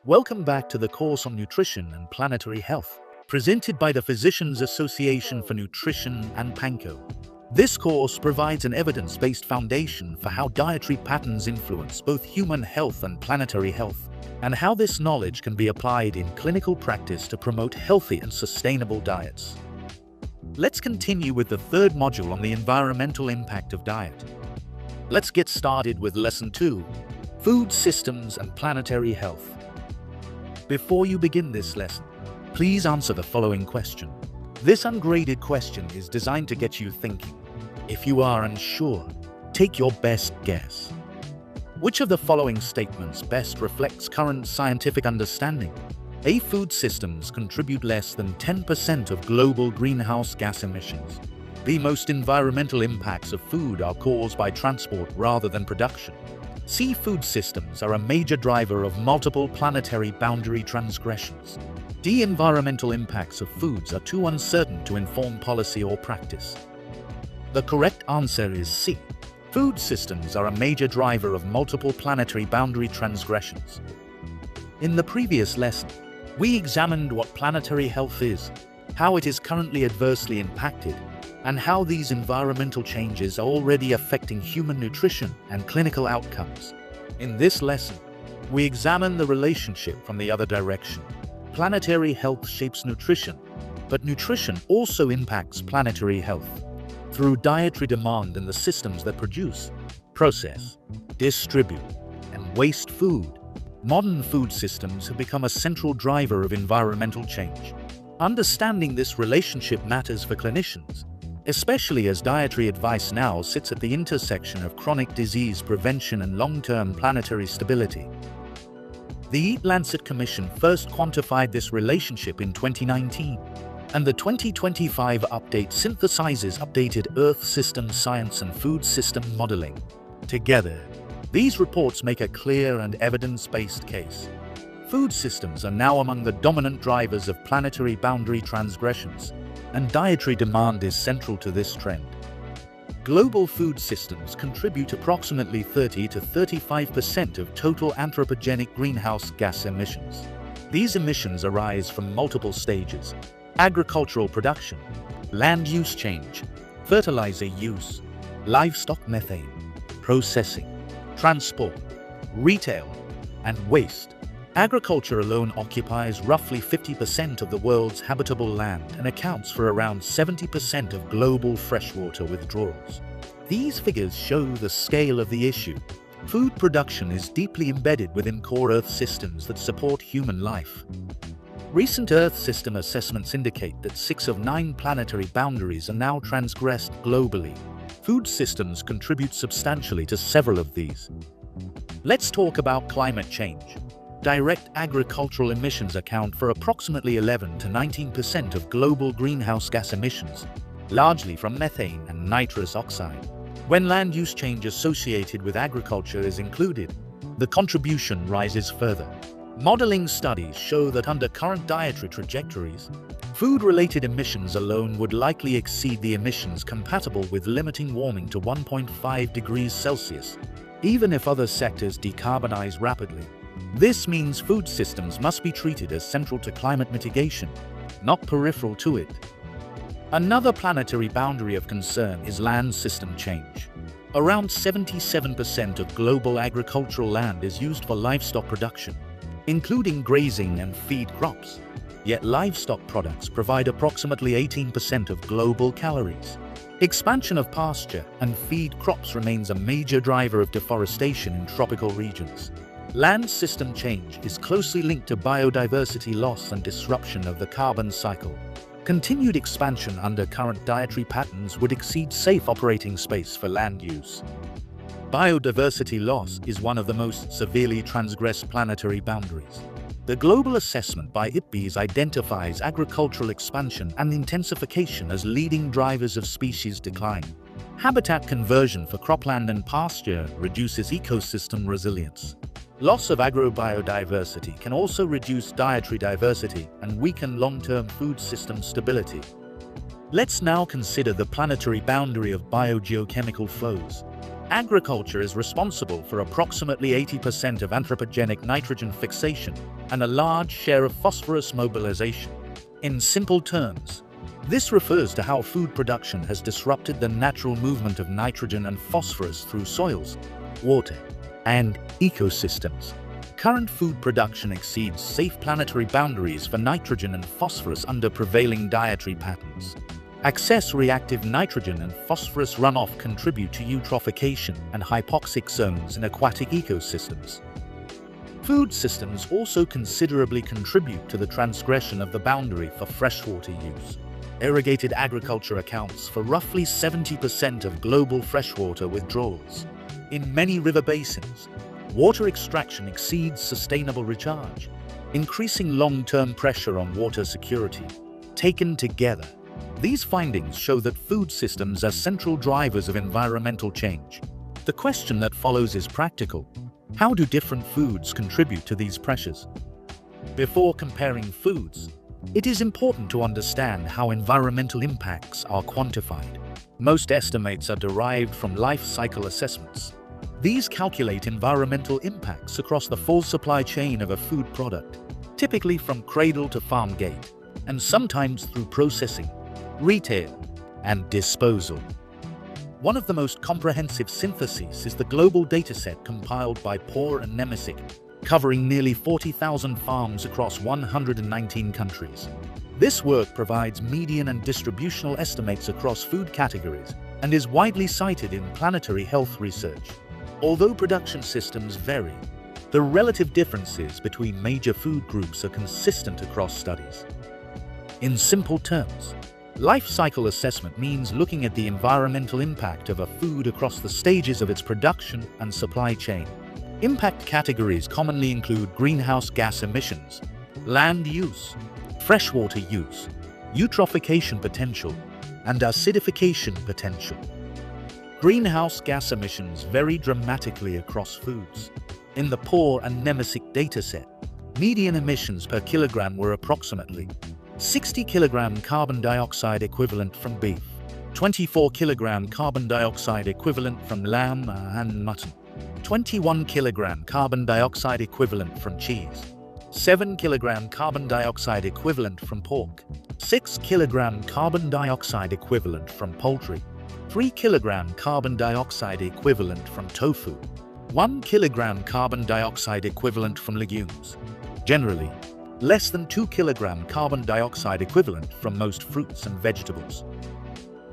Welcome back to the course on nutrition and planetary health, presented by the Physicians Association for Nutrition and PANCO. This course provides an evidence-based foundation for how dietary patterns influence both human health and planetary health, and how this knowledge can be applied in clinical practice to promote healthy and sustainable diets. Let's continue with the third module on the environmental impact of diet. Let's get started with Lesson 2, Food Systems and Planetary Health. Before you begin this lesson, please answer the following question. This ungraded question is designed to get you thinking. If you are unsure, take your best guess. Which of the following statements best reflects current scientific understanding? A. Food systems contribute less than 10% of global greenhouse gas emissions. B. Most environmental impacts of food are caused by transport rather than production. C. Food systems are a major driver of multiple planetary boundary transgressions. D. Environmental impacts of foods are too uncertain to inform policy or practice. The correct answer is C. Food systems are a major driver of multiple planetary boundary transgressions. In the previous lesson, we examined what planetary health is, how it is currently adversely impacted, and how these environmental changes are already affecting human nutrition and clinical outcomes. In this lesson, we examine the relationship from the other direction. Planetary health shapes nutrition, but nutrition also impacts planetary health. Through dietary demand and the systems that produce, process, distribute, and waste food, modern food systems have become a central driver of environmental change. Understanding this relationship matters for clinicians, especially as dietary advice now sits at the intersection of chronic disease prevention and long-term planetary stability. The Eat Lancet Commission first quantified this relationship in 2019, and the 2025 update synthesizes updated Earth system science and food system modeling. Together, these reports make a clear and evidence-based case. Food systems are now among the dominant drivers of planetary boundary transgressions, and dietary demand is central to this trend. Global food systems contribute approximately 30 to 35% of total anthropogenic greenhouse gas emissions. These emissions arise from multiple stages: agricultural production, land use change, fertilizer use, livestock methane, processing, transport, retail, and waste. Agriculture alone occupies roughly 50% of the world's habitable land and accounts for around 70% of global freshwater withdrawals. These figures show the scale of the issue. Food production is deeply embedded within core Earth systems that support human life. Recent Earth system assessments indicate that 6 of 9 planetary boundaries are now transgressed globally. Food systems contribute substantially to several of these. Let's talk about climate change. Direct agricultural emissions account for approximately 11 to 19% of global greenhouse gas emissions, largely from methane and nitrous oxide. When land use change associated with agriculture is included, the contribution rises further. Modeling studies show that under current dietary trajectories, food-related emissions alone would likely exceed the emissions compatible with limiting warming to 1.5 degrees Celsius, even if other sectors decarbonize rapidly. This means food systems must be treated as central to climate mitigation, not peripheral to it. Another planetary boundary of concern is land system change. Around 77% of global agricultural land is used for livestock production, including grazing and feed crops. Yet livestock products provide approximately 18% of global calories. Expansion of pasture and feed crops remains a major driver of deforestation in tropical regions. Land system change is closely linked to biodiversity loss and disruption of the carbon cycle. Continued expansion under current dietary patterns would exceed safe operating space for land use. Biodiversity loss is one of the most severely transgressed planetary boundaries. The global assessment by IPBES identifies agricultural expansion and intensification as leading drivers of species decline. Habitat conversion for cropland and pasture reduces ecosystem resilience. Loss of agrobiodiversity can also reduce dietary diversity and weaken long-term food system stability. Let's now consider the planetary boundary of biogeochemical flows. Agriculture is responsible for approximately 80% of anthropogenic nitrogen fixation and a large share of phosphorus mobilization. In simple terms, this refers to how food production has disrupted the natural movement of nitrogen and phosphorus through soils, water, and ecosystems. Current food production exceeds safe planetary boundaries for nitrogen and phosphorus under prevailing dietary patterns. Excess reactive nitrogen and phosphorus runoff contribute to eutrophication and hypoxic zones in aquatic ecosystems. Food systems also considerably contribute to the transgression of the boundary for freshwater use. Irrigated agriculture accounts for roughly 70% of global freshwater withdrawals. In many river basins, water extraction exceeds sustainable recharge, increasing long-term pressure on water security. Taken together, these findings show that food systems are central drivers of environmental change. The question that follows is practical. How do different foods contribute to these pressures? Before comparing foods, it is important to understand how environmental impacts are quantified. Most estimates are derived from life cycle assessments. These calculate environmental impacts across the full supply chain of a food product, typically from cradle to farm gate, and sometimes through processing, retail, and disposal. One of the most comprehensive syntheses is the global dataset compiled by POR and Nemesic, covering nearly 40,000 farms across 119 countries. This work provides median and distributional estimates across food categories and is widely cited in planetary health research. Although production systems vary, the relative differences between major food groups are consistent across studies. In simple terms, life cycle assessment means looking at the environmental impact of a food across the stages of its production and supply chain. Impact categories commonly include greenhouse gas emissions, land use, freshwater use, eutrophication potential, and acidification potential. Greenhouse gas emissions vary dramatically across foods. In the POR and Nemesic dataset, median emissions per kilogram were approximately 60 kg carbon dioxide equivalent from beef, 24 kg carbon dioxide equivalent from lamb and mutton, 21 kg carbon dioxide equivalent from cheese, 7 kg carbon dioxide equivalent from pork, 6 kg carbon dioxide equivalent from poultry, 3 kg carbon dioxide equivalent from tofu, 1 kg carbon dioxide equivalent from legumes. Generally, less than 2 kg carbon dioxide equivalent from most fruits and vegetables.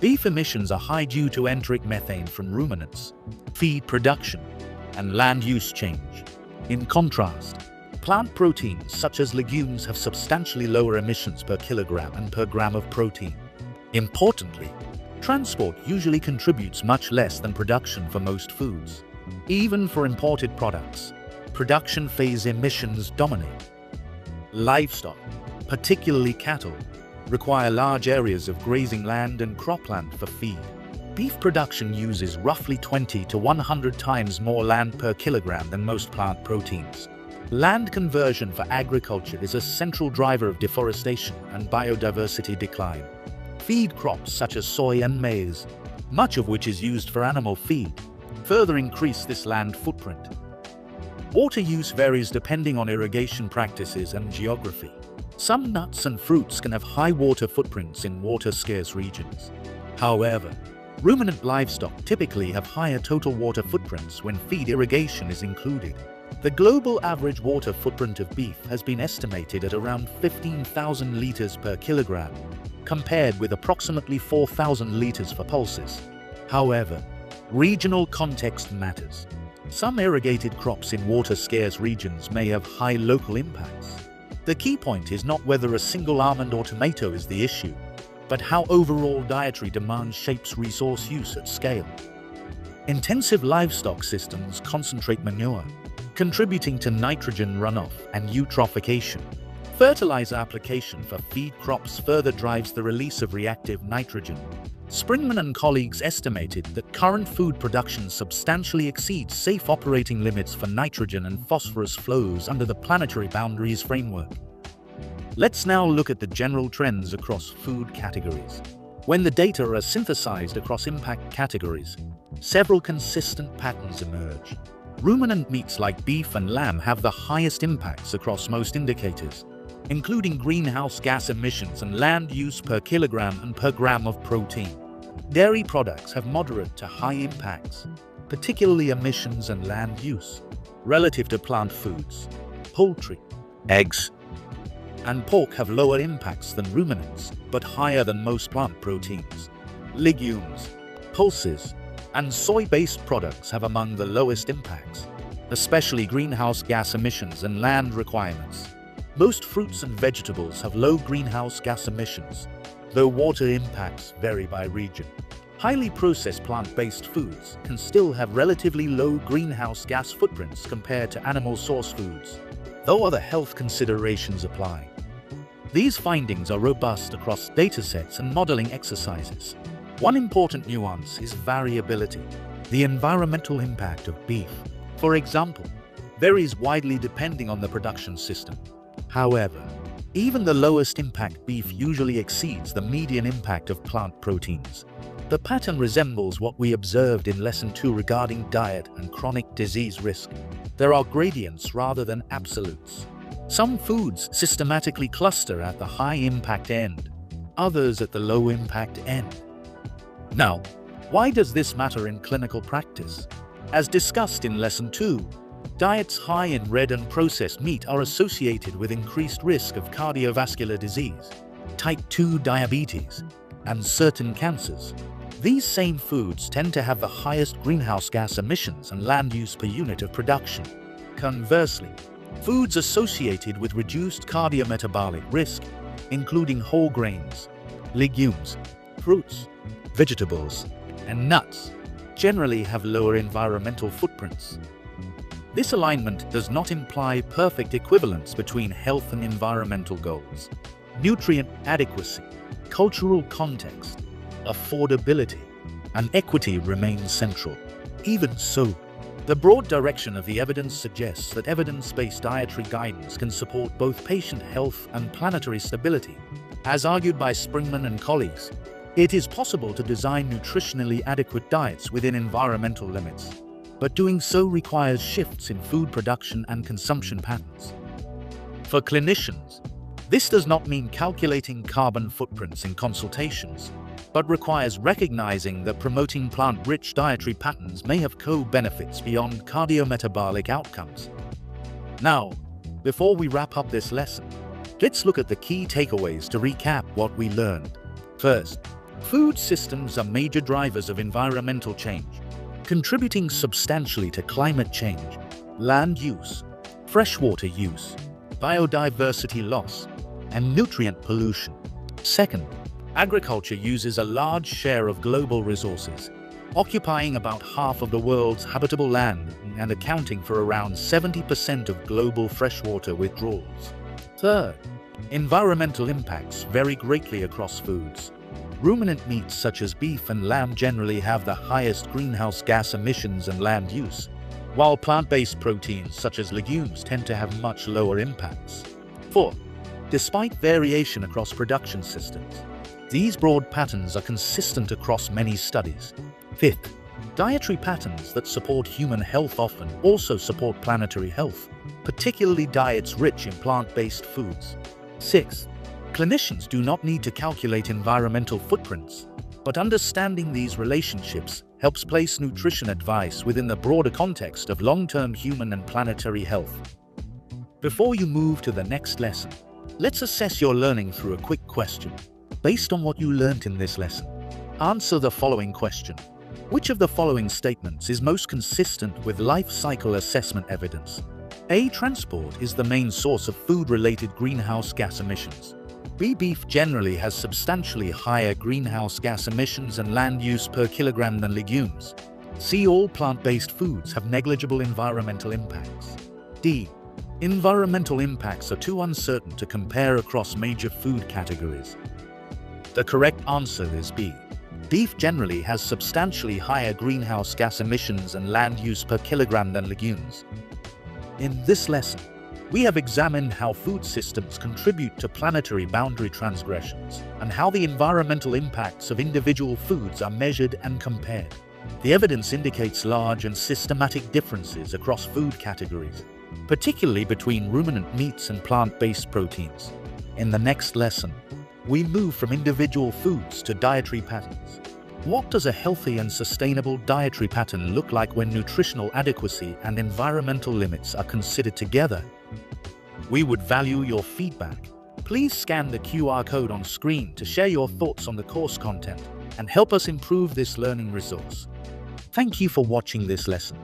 Beef emissions are high due to enteric methane from ruminants, feed production, and land use change. In contrast, plant proteins such as legumes have substantially lower emissions per kilogram and per gram of protein. Importantly, transport usually contributes much less than production for most foods. Even for imported products, production phase emissions dominate. Livestock, particularly cattle, require large areas of grazing land and cropland for feed. Beef production uses roughly 20 to 100 times more land per kilogram than most plant proteins. Land conversion for agriculture is a central driver of deforestation and biodiversity decline. Feed crops such as soy and maize, much of which is used for animal feed, further increase this land footprint. Water use varies depending on irrigation practices and geography. Some nuts and fruits can have high water footprints in water-scarce regions. However, ruminant livestock typically have higher total water footprints when feed irrigation is included. The global average water footprint of beef has been estimated at around 15,000 liters per kilogram, compared with approximately 4,000 liters for pulses. However, regional context matters. Some irrigated crops in water-scarce regions may have high local impacts. The key point is not whether a single almond or tomato is the issue, but how overall dietary demand shapes resource use at scale. Intensive livestock systems concentrate manure, contributing to nitrogen runoff and eutrophication. Fertilizer application for feed crops further drives the release of reactive nitrogen. Springman and colleagues estimated that current food production substantially exceeds safe operating limits for nitrogen and phosphorus flows under the planetary boundaries framework. Let's now look at the general trends across food categories. When the data are synthesized across impact categories, several consistent patterns emerge. Ruminant meats like beef and lamb have the highest impacts across most indicators, including greenhouse gas emissions and land use per kilogram and per gram of protein. Dairy products have moderate to high impacts, particularly emissions and land use, relative to plant foods. Poultry, eggs, and pork have lower impacts than ruminants, but higher than most plant proteins. Legumes, pulses, and soy-based products have among the lowest impacts, especially greenhouse gas emissions and land requirements. Most fruits and vegetables have low greenhouse gas emissions, though water impacts vary by region. Highly processed plant-based foods can still have relatively low greenhouse gas footprints compared to animal source foods, though other health considerations apply. These findings are robust across datasets and modeling exercises. One important nuance is variability. The environmental impact of beef, for example, varies widely depending on the production system. However, even the lowest impact beef usually exceeds the median impact of plant proteins. The pattern resembles what we observed in Lesson 2 regarding diet and chronic disease risk. There are gradients rather than absolutes. Some foods systematically cluster at the high-impact end, others at the low-impact end. Now, why does this matter in clinical practice? As discussed in Lesson 2, diets high in red and processed meat are associated with increased risk of cardiovascular disease, type 2 diabetes, and certain cancers. These same foods tend to have the highest greenhouse gas emissions and land use per unit of production. Conversely, foods associated with reduced cardiometabolic risk, including whole grains, legumes, fruits, vegetables, and nuts, generally have lower environmental footprints. This alignment does not imply perfect equivalence between health and environmental goals. Nutrient adequacy, cultural context, affordability, and equity remain central. Even so, the broad direction of the evidence suggests that evidence-based dietary guidance can support both patient health and planetary stability. As argued by Springman and colleagues, it is possible to design nutritionally adequate diets within environmental limits, but doing so requires shifts in food production and consumption patterns. For clinicians, this does not mean calculating carbon footprints in consultations, but requires recognizing that promoting plant-rich dietary patterns may have co-benefits beyond cardiometabolic outcomes. Now, before we wrap up this lesson, let's look at the key takeaways to recap what we learned. First, food systems are major drivers of environmental change, contributing substantially to climate change, land use, freshwater use, biodiversity loss, and nutrient pollution. Second, agriculture uses a large share of global resources, occupying about half of the world's habitable land and accounting for around 70% of global freshwater withdrawals. Third, environmental impacts vary greatly across foods. Ruminant meats such as beef and lamb generally have the highest greenhouse gas emissions and land use, while plant-based proteins such as legumes tend to have much lower impacts. Fourth, despite variation across production systems, these broad patterns are consistent across many studies. Fifth, dietary patterns that support human health often also support planetary health, particularly diets rich in plant-based foods. Sixth, clinicians do not need to calculate environmental footprints, but understanding these relationships helps place nutrition advice within the broader context of long-term human and planetary health. Before you move to the next lesson, let's assess your learning through a quick question. Based on what you learned in this lesson, answer the following question. Which of the following statements is most consistent with life cycle assessment evidence? A. Transport is the main source of food-related greenhouse gas emissions. B. Beef generally has substantially higher greenhouse gas emissions and land use per kilogram than legumes. C. All plant-based foods have negligible environmental impacts. D. Environmental impacts are too uncertain to compare across major food categories. The correct answer is B. Beef generally has substantially higher greenhouse gas emissions and land use per kilogram than legumes. In this lesson, We have examined how food systems contribute to planetary boundary transgressions and how the environmental impacts of individual foods are measured and compared. The evidence indicates large and systematic differences across food categories, particularly between ruminant meats and plant-based proteins. In the next lesson, we move from individual foods to dietary patterns. What does a healthy and sustainable dietary pattern look like when nutritional adequacy and environmental limits are considered together? We would value your feedback. Please scan the QR code on screen to share your thoughts on the course content and help us improve this learning resource. Thank you for watching this lesson.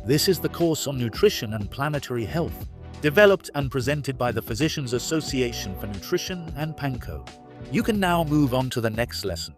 This is the course on nutrition and planetary health, developed and presented by the Physicians Association for Nutrition and PANCO. You can now move on to the next lesson.